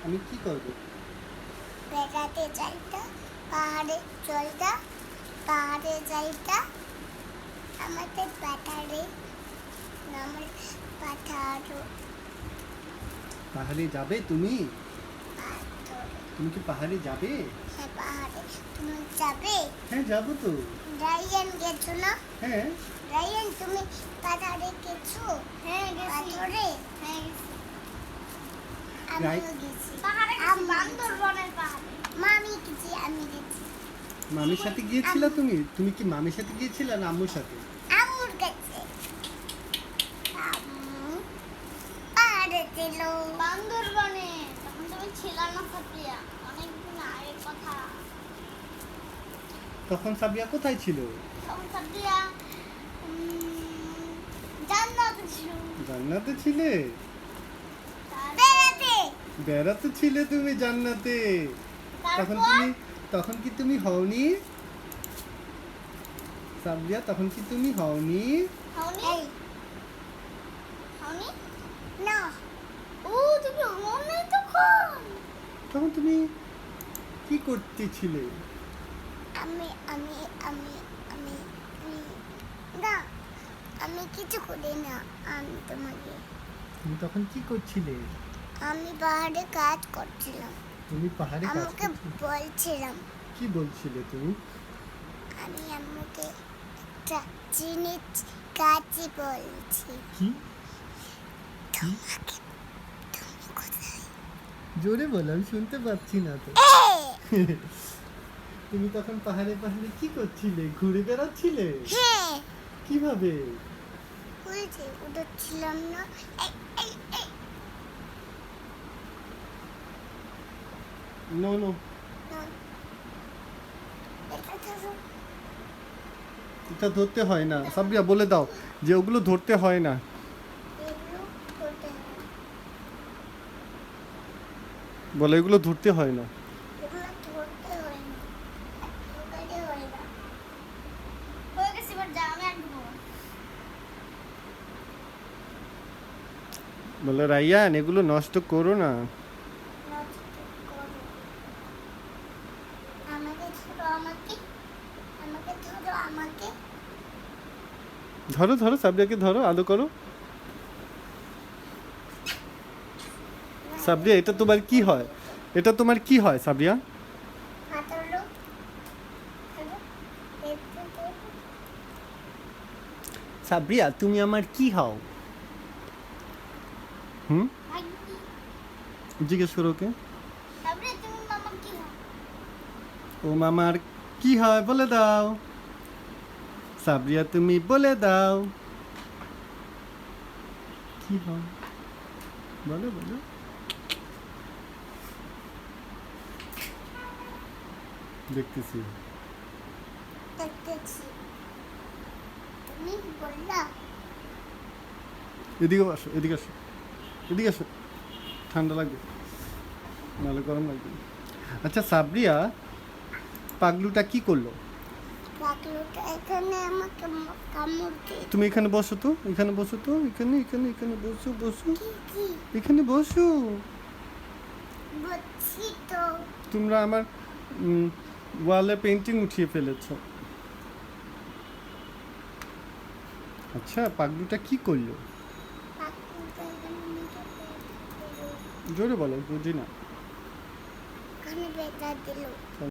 আমি কি করব? বেড়াতে যাইতা, পাহাড়ে চলতা, পাহাড়ে যাইতা, আমাদের পাঠারে নামের পাঠারো পাহাড়ে যাবে তুমি? পাথর। তুমি কি পাহাড়ে যাবে? হ্যাঁ, পাহাড়ে তুমি যাবে? হ্যাঁ, যাবো তো। রায়ান গেছো না? হ্যাঁ। রায়ান তুমি পাহাড়ে গেছো? হ্যাঁ গেছি। পাথরে? হ্যাঁ গেছি। আমিও গেছি। পাহাড়ে গেছি, বান্দরবনের পাহাড়ে। মামি গেছি, আমি গেছি। মামির সাথে গিয়েছিলা তুমি? তুমি কি মামির সাথে গিয়েছিলা না আম্মুর সাথে? আম্মুর কাছে। আম্মু পাহাড়ে ছিল। বান্দরবনে তখন তুমি ছিল না সাথিয়া, অনেকদিন আগের কথা। তখন সাবিয়া কোথায় ছিল? তখন সাথিয়া জান্নাতে ছিল। জান্নাতে ছিলে? বেড়াতে। বেড়াতে ছিলে তুমি জান্নাতে? তখন তারপর তখন কি তুমি হওনি? সাবিয়া, তখন কি তুমি হওনি? হাওনি এই হাওনি না, ও তুমি হাওনি তখন। তখন তুমি কি করতেছিলে? আমি আমি আমি আমি আমি না, আমি কিছু করি না। আমি তোমাকে তুমি তখন কি করছিলে? আমি পাহাড়ে কাজ করছিলাম। তুমি পাহাড়ে কাজ আমাকে করছিলে? বলছিলাম, কি বলছিলে তুমি? আমি আমাকে একটা জিনিস কাজই বলছি। কি? তোমাকে তুমি কোথায়? জোরে বলো, আমি শুনতে পাচ্ছি না তো। তুমি তখন পাহাড়ে পাহাড়ে কি করছিলে? ঘুরে বেড়াচ্ছিলে? হ্যাঁ, কিভাবে? ওই যে উঠছিলাম না। এই এই এই নো নো, না, এটা ধরো। এটা ধরতে হয় না। সাবিয়া বলে দাও যে ওগুলো ধরতে হয় না। এগুলো করতে হবে। বলে এগুলো ধরতে হয় না। এগুলো ধরতে হয় না, ধরতে হয় না। হয়ে গেছে, এবার যা আমি আনবো। বলে রাইয়ান, এগুলো নষ্ট করো না। নষ্ট করো। আমাকে ধরো, আমাকে আমাকে ধরো, আমাকে ধরো ধরো, সাবিয়াকে ধরো, আলো করো। সাবিয়া, এটা তোমার কি হয়? এটা তোমার কি হয় সাবিয়া? ধরো, ধরো, একটু ধরো। সাবিয়া, তুমি আমার কি হও? হুম, ভাগ্যি। জিজ্ঞেস করো ওকে। তারপরে তুমি মামা কি হয়? ও মামার কি হয় বলে দাও। সাবিয়া, তুমি বলে দাও কি হয়, বলো বলো। দেখতেছি। দেখতেছি। তুমি বললা এদিকে আসো, এদিকে আসো, এদিকে আসো, ঠান্ডা লাগবে, নাহলে গরম লাগবে। আচ্ছা সাবরিয়া, পাগলুটা কি করলো? পাগলুটা এখানে আমাকে কামড় দিয়ে। তুমি এখানে বসো তো, এখানে বসো তো, এখানে এখানে এখানে বসো বসো, কি কি এখানে বসো। বলছি তো। তোমরা আমার ওয়ালে পেন্টিং উঠিয়ে ফেলেছো। আচ্ছা, পাগলুটা কি করলো? পাগলুটা এখানে আমাকে ব্যথা দিল। জোরে বলো, বুঝি না। এখানে ব্যথা দিল।